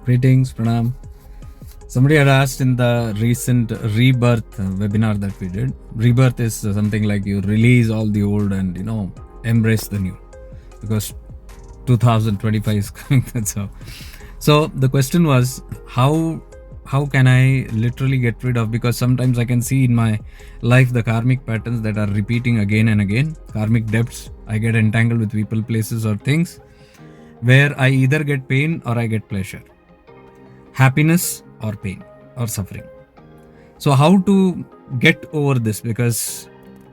Greetings, Pranam. Somebody had asked in the recent rebirth webinar that we did. Rebirth is something like you release all the old and embrace the new, because 2025 is coming. That's how. So the question was how can I literally get rid of, because sometimes I can see in my life the karmic patterns that are repeating again and again, karmic debts. I get entangled with people, places, or things where I either get pain or I get pleasure, happiness or pain or suffering. So how to get over this? Because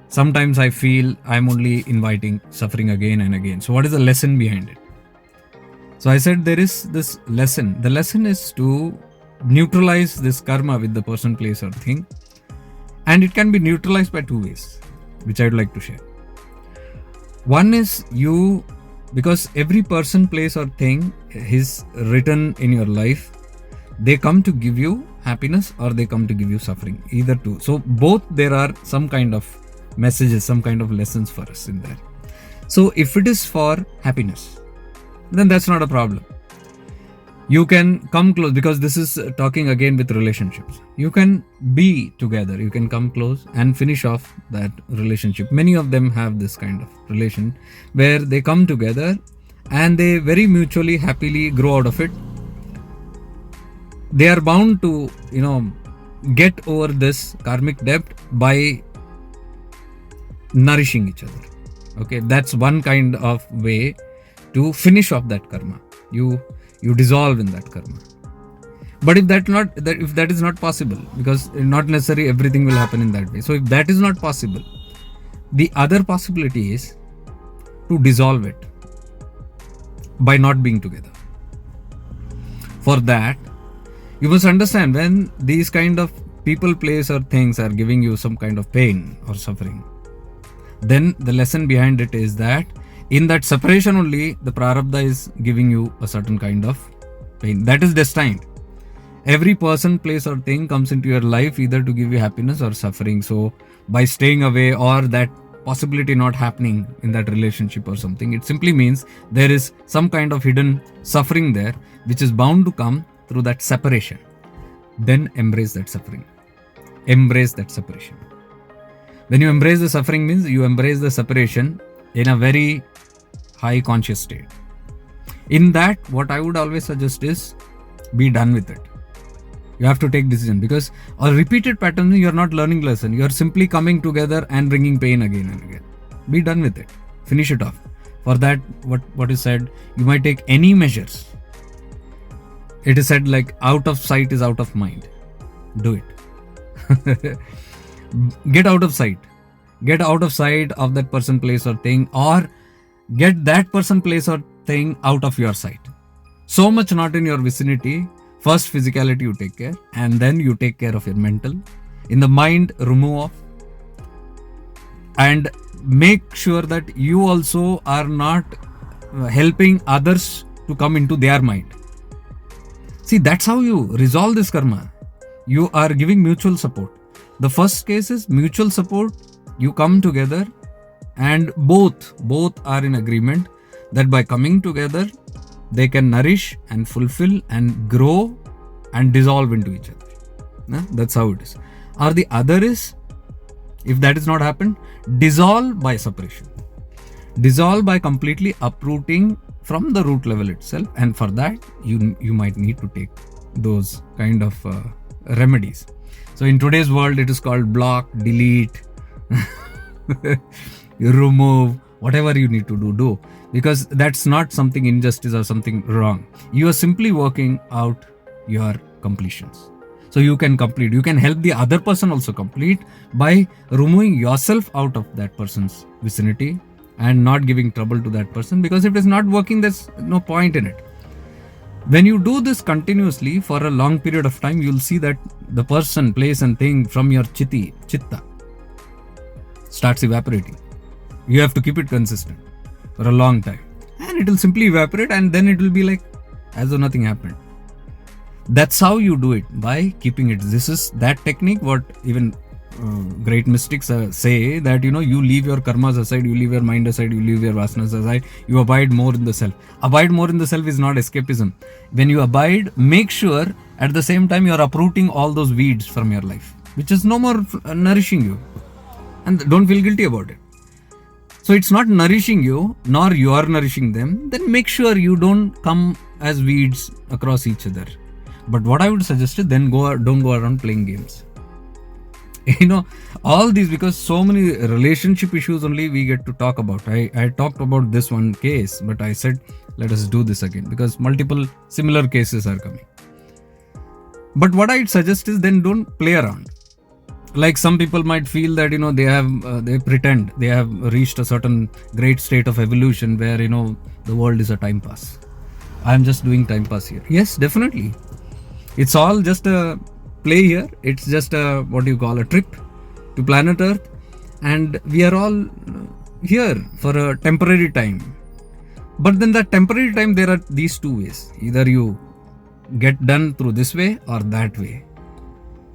sometimes I feel I'm only inviting suffering again and again. So what is the lesson behind it? So I said there is this lesson. The lesson is to neutralize this karma with the person, place, or thing. And it can be neutralized by two ways, which I would like to share. One is because every person, place, or thing is written in your life, they come to give you happiness or they come to give you suffering, either two. So both there are some kind of messages, some kind of lessons for us in there. So if it is for happiness, then that's not a problem. You can come close, because this is talking again with relationships. You can be together, you can come close and finish off that relationship. Many of them have this kind of relation where they come together and they very mutually, happily grow out of it. They are bound to, get over this karmic debt by nourishing each other. Okay, that's one kind of way to finish off that karma. You dissolve in that karma. But if that is not possible, because not necessarily everything will happen in that way. So if that is not possible, the other possibility is to dissolve it by not being together. For that, you must understand, when these kind of people, place, or things are giving you some kind of pain or suffering, then the lesson behind it is that in that separation only, the prarabdha is giving you a certain kind of pain that is destined. Every person, place, or thing comes into your life either to give you happiness or suffering. So by staying away or that possibility not happening in that relationship or something, it simply means there is some kind of hidden suffering there, which is bound to come through that separation. Then embrace that suffering. Embrace that separation. When you embrace the suffering, means you embrace the separation in a very high conscious state. In that, what I would always suggest is be done with it. You have to take decision, because a repeated pattern, you're not learning lesson. You're simply coming together and bringing pain again and again. Be done with it. Finish it off. For that, what is said, you might take any measures. It is said like out of sight is out of mind. Do it. Get out of sight. Get out of sight of that person, place, or thing, or get that person, place, or thing out of your sight. So much not in your vicinity. First physicality you take care, and then you take care of your mental. In the mind, remove off. And make sure that you also are not helping others to come into their mind. See, that's how you resolve this karma. You are giving mutual support. The first case is mutual support. You come together and both are in agreement that by coming together, they can nourish and fulfill and grow and dissolve into each other. That's how it is. Or the other is, if that is not happened, dissolve by separation. Dissolve by completely uprooting from the root level itself. And for that, you might need to take those kind of remedies. So in today's world, it is called block, delete, remove, whatever you need to do, because that's not something injustice or something wrong. You are simply working out your completions. So you can complete, you can help the other person also complete by removing yourself out of that person's vicinity and not giving trouble to that person, because if it is not working, there's no point in it. When you do this continuously for a long period of time, you'll see that the person, place, and thing from your chitta starts evaporating. You have to keep it consistent for a long time, and it will simply evaporate, and then it will be like as though nothing happened. That's how you do it, by keeping it. This is that technique what even great mystics say that, you leave your karmas aside, you leave your mind aside, you leave your vasanas aside, you abide more in the self. Abide more in the self is not escapism. When you abide, make sure at the same time you are uprooting all those weeds from your life, which is no more nourishing you, and don't feel guilty about it. So it's not nourishing you, nor you are nourishing them. Then make sure you don't come as weeds across each other. But what I would suggest is then don't go around playing games. All these, because so many relationship issues only we get to talk about. I talked about this one case, but I said let us do this again because multiple similar cases are coming. But what I'd suggest is then don't play around. Like some people might feel that they pretend they have reached a certain great state of evolution where the world is a time pass. I'm just doing time pass here. Yes, definitely. It's all just a play here. It's just a trip to planet Earth, and we are all here for a temporary time. But then that temporary time, there are these two ways. Either you get done through this way or that way.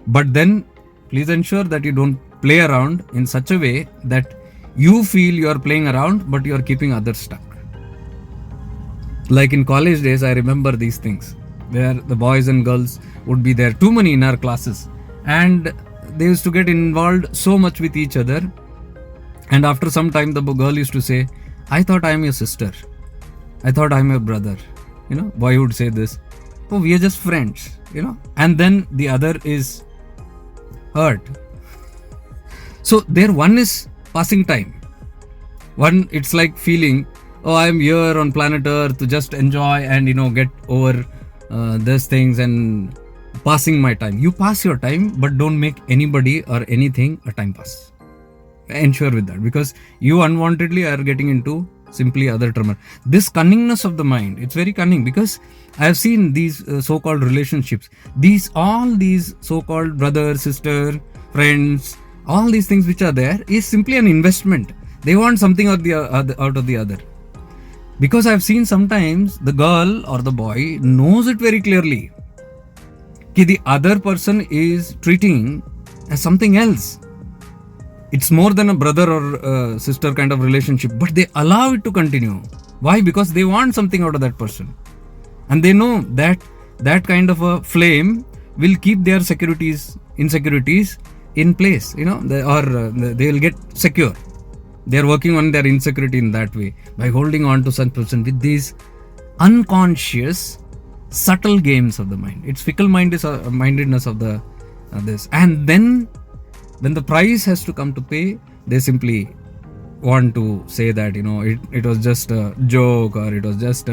But then please ensure that you don't play around in such a way that you feel you are playing around but you are keeping others stuck. Like in college days, I remember these things where the boys and girls would be there, too many in our classes, and they used to get involved so much with each other. And after some time, the girl used to say, I thought I am your sister. I thought I am your brother. Boy would say this. Oh, we are just friends, and then the other is hurt. So there one is passing time. One, it's like feeling, oh, I am here on planet Earth to just enjoy and, get over these things and passing my time. You pass your time, but don't make anybody or anything a time pass. Ensure with that, because you unwantedly are getting into simply other trauma. This cunningness of the mind, it's very cunning, because I have seen these so-called relationships. All these so-called brother, sister, friends, all these things which are there is simply an investment. They want something out of the other. Because I've seen sometimes the girl or the boy knows it very clearly that the other person is treating as something else. It's more than a brother or sister kind of relationship, but they allow it to continue. Why? Because they want something out of that person. And they know that that kind of a flame will keep their insecurities in place, they will get secure. They are working on their insecurity in that way by holding on to such person with these unconscious, subtle games of the mind. It's fickle mindedness of the this. And then when the price has to come to pay, they simply want to say that it was just a joke, or it was just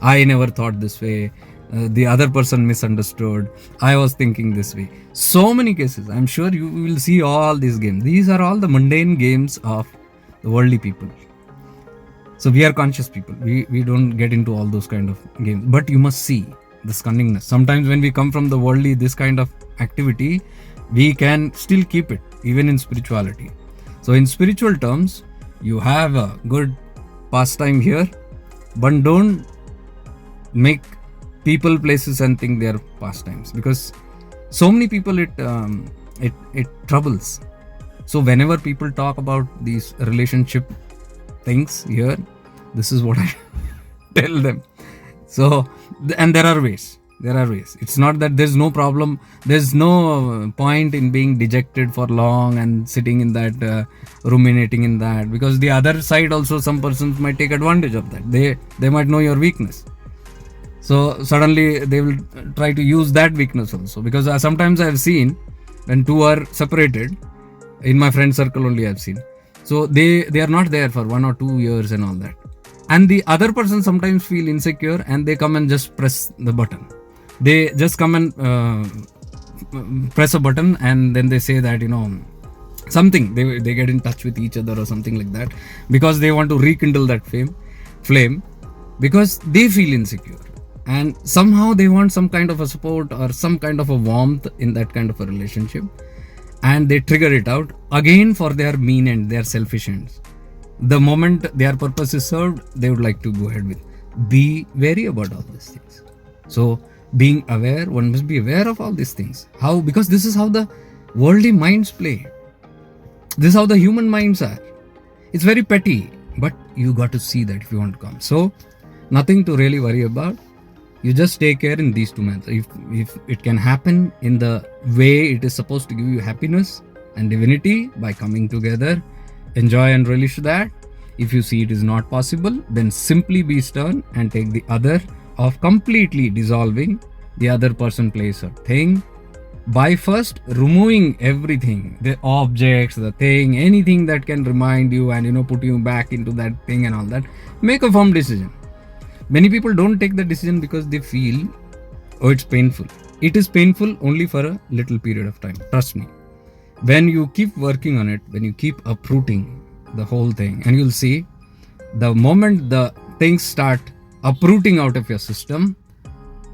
I never thought this way. The other person misunderstood. I was thinking this way. So many cases. I'm sure you will see all these games. These are all the mundane games of the worldly people. So we are conscious people. We don't get into all those kind of games. But you must see this cunningness. Sometimes when we come from the worldly, this kind of activity, we can still keep it, even in spirituality. So in spiritual terms, you have a good pastime here, but don't make people, places, and think they are pastimes, because so many people it troubles. So whenever people talk about these relationship things here, this is what I tell them. So, and there are ways. It's not that there's no problem. There's no point in being dejected for long and sitting in that, ruminating in that, because the other side also, some persons might take advantage of that. They might know your weakness. So suddenly they will try to use that weakness also, because sometimes I've seen when two are separated, in my friend circle only I've seen. So they are not there for 1 or 2 years and all that. And the other person sometimes feel insecure and they come and just press the button. They just come and press a button, and then they say that, something, they get in touch with each other or something like that, because they want to rekindle that flame, because they feel insecure. And somehow they want some kind of a support or some kind of a warmth in that kind of a relationship. And they trigger it out again for their mean end, their selfish ends. The moment their purpose is served, they would like to go ahead with. Be wary about all these things. So being aware, one must be aware of all these things. How? Because this is how the worldly minds play. This is how the human minds are. It's very petty, but you got to see that if you want to come. So nothing to really worry about. You just take care in these two methods. If it can happen in the way it is supposed to give you happiness and divinity by coming together, enjoy and relish that. If you see it is not possible, then simply be stern and take the other of completely dissolving the other person, place, or thing by first removing everything, the objects, the thing, anything that can remind you and put you back into that thing and all that. Make a firm decision. Many people don't take the decision because they feel, oh, it's painful. It is painful only for a little period of time. Trust me. When you keep working on it, when you keep uprooting the whole thing, and you'll see the moment the things start uprooting out of your system,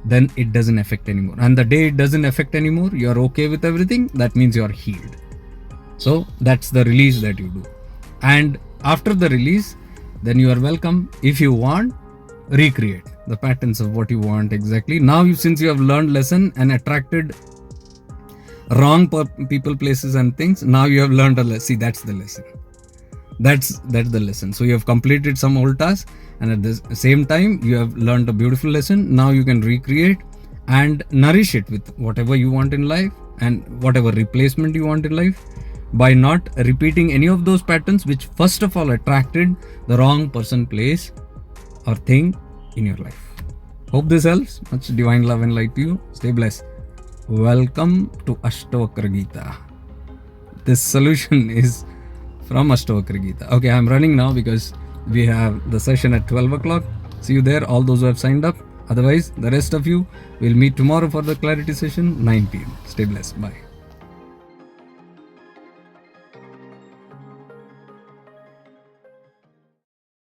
then it doesn't affect anymore. And the day it doesn't affect anymore, you're okay with everything, that means you're healed. So that's the release that you do. And after the release, then you are welcome. If you want, recreate the patterns of what you want exactly. Now, since you have learned lesson and attracted wrong people, places, and things, now you have learned a lesson. See, that's the lesson. That's the lesson. So you have completed some old task, and at the same time you have learned a beautiful lesson. Now you can recreate and nourish it with whatever you want in life and whatever replacement you want in life, by not repeating any of those patterns which first of all attracted the wrong person, place, or thing in your life. Hope this helps. Much divine love and light to you. Stay blessed. Welcome to Ashtavakra Gita. This solution is from Ashtavakra Gita. Okay, I'm running now because we have the session at 12 o'clock. See you there, all those who have signed up. Otherwise, the rest of you will meet tomorrow for the clarity session, 9 p.m. Stay blessed. Bye.